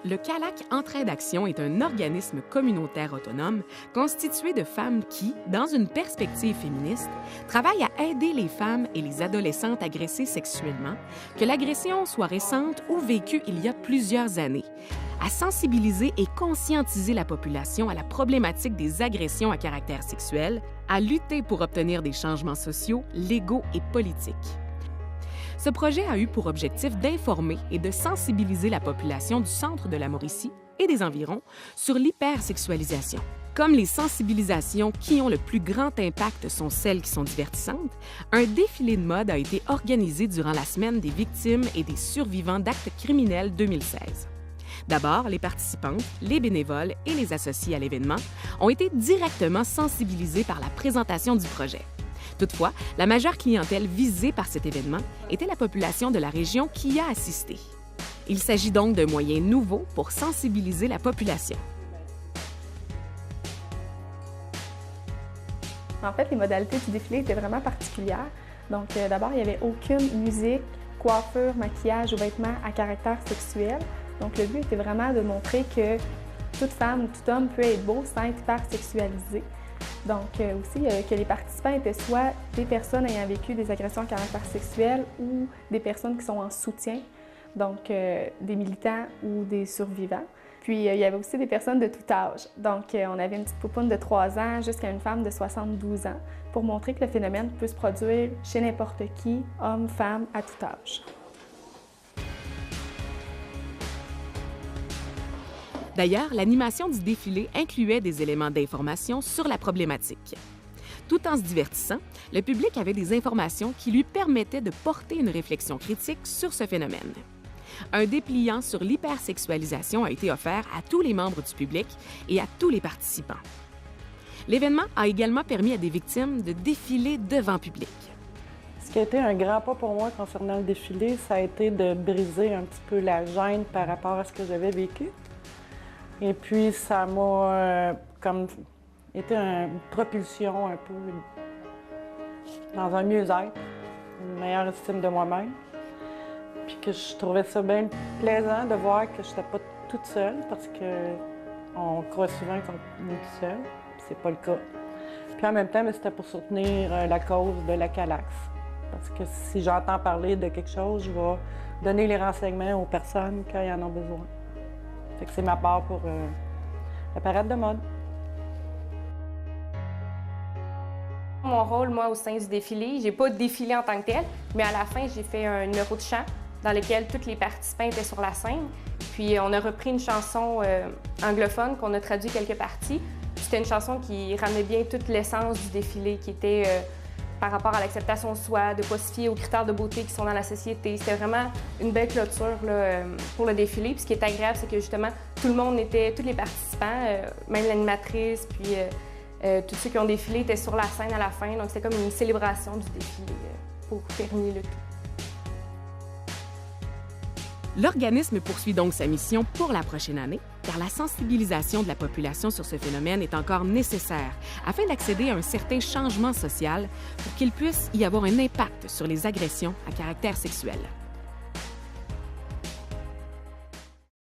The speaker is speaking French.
Le CALAC Entraide Action est un organisme communautaire autonome constitué de femmes qui, dans une perspective féministe, travaillent à aider les femmes et les adolescentes agressées sexuellement, que l'agression soit récente ou vécue il y a plusieurs années, à sensibiliser et conscientiser la population à la problématique des agressions à caractère sexuel, à lutter pour obtenir des changements sociaux, légaux et politiques. Ce projet a eu pour objectif d'informer et de sensibiliser la population du centre de la Mauricie et des environs sur l'hypersexualisation. Comme les sensibilisations qui ont le plus grand impact sont celles qui sont divertissantes, un défilé de mode a été organisé durant la semaine des victimes et des survivants d'actes criminels 2016. D'abord, les participantes, les bénévoles et les associés à l'événement ont été directement sensibilisés par la présentation du projet. Toutefois, la majeure clientèle visée par cet événement était la population de la région qui y a assisté. Il s'agit donc d'un moyen nouveau pour sensibiliser la population. En fait, les modalités du défilé étaient vraiment particulières. Donc, d'abord, il n'y avait aucune musique, coiffure, maquillage ou vêtements à caractère sexuel. Donc, le but était vraiment de montrer que toute femme ou tout homme peut être beau sans être hypersexualisé. Donc, aussi, que les participants étaient soit des personnes ayant vécu des agressions à caractère sexuel ou des personnes qui sont en soutien, donc des militants ou des survivants. Puis, il y avait aussi des personnes de tout âge. Donc, on avait une petite poupoune de 3 ans jusqu'à une femme de 72 ans pour montrer que le phénomène peut se produire chez n'importe qui, homme, femme, à tout âge. D'ailleurs, l'animation du défilé incluait des éléments d'information sur la problématique. Tout en se divertissant, le public avait des informations qui lui permettaient de porter une réflexion critique sur ce phénomène. Un dépliant sur l'hypersexualisation a été offert à tous les membres du public et à tous les participants. L'événement a également permis à des victimes de défiler devant public. Ce qui a été un grand pas pour moi concernant le défilé, ça a été de briser un petit peu la gêne par rapport à ce que j'avais vécu. Et puis, ça m'a comme été une propulsion un peu dans un mieux-être, une meilleure estime de moi-même. Puis que je trouvais ça bien plaisant de voir que je n'étais pas toute seule, parce qu'on croit souvent qu'on est tout seul, puis c'est pas le cas. Puis en même temps, c'était pour soutenir la cause de la CALAX. Parce que si j'entends parler de quelque chose, je vais donner les renseignements aux personnes quand ils en ont besoin. Fait que c'est ma part pour la parade de mode. Mon rôle, moi, au sein du défilé, j'ai pas défilé en tant que tel, mais à la fin, j'ai fait un numéro de chant dans lequel tous les participants étaient sur la scène. Puis on a repris une chanson anglophone qu'on a traduit quelques parties. C'était une chanson qui ramenait bien toute l'essence du défilé, qui était par rapport à l'acceptation de soi, de ne pas se fier aux critères de beauté qui sont dans la société. C'était vraiment une belle clôture là, pour le défilé. Puis ce qui est agréable, c'est que justement, tout le monde était, tous les participants, même l'animatrice, puis tous ceux qui ont défilé étaient sur la scène à la fin. Donc c'est comme une célébration du défilé pour terminer le tout. L'organisme poursuit donc sa mission pour la prochaine année, car la sensibilisation de la population sur ce phénomène est encore nécessaire afin d'accéder à un certain changement social pour qu'il puisse y avoir un impact sur les agressions à caractère sexuel.